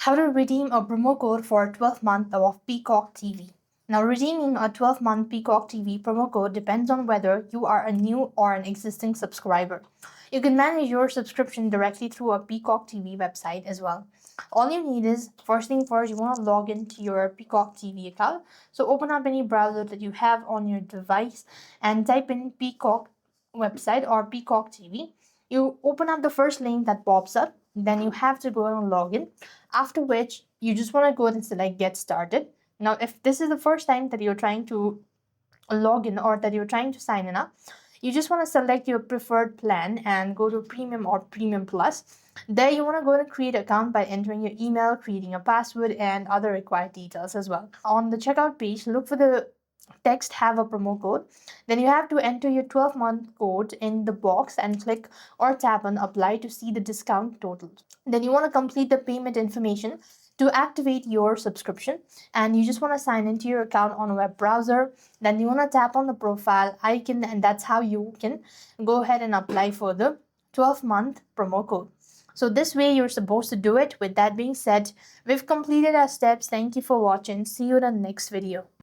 How to redeem a promo code for a 12 month of Peacock TV. Now, redeeming a 12-month Peacock TV promo code depends on whether you are a new or an existing subscriber. You can manage your subscription directly through a Peacock TV website as well. All you need is, first thing first, you want to log into your Peacock TV account. So open up any browser that you have on your device and type in Peacock website or Peacock TV. You open up the first link that pops up, then you have to go and log in, after which you just want to go and select get started. Now, if this is the first time that you're trying to log in or that you're trying to sign in up, you just want to select your preferred plan and go to premium or premium plus. There you want to go and create an account by entering your email, creating a password, and other required details as well. On the checkout page, look for the text have a promo code. Then you have to enter your 12-month code in the box and click or tap on apply to see the discount total. Then you want to complete the payment information to activate your subscription, and you just want to sign into your account on a web browser. Then you want to tap on the profile icon, and that's how you can go ahead and apply for the 12-month promo code. So this way you're supposed to do it. With that being said, we've completed our steps. Thank you for watching. See you in the next video.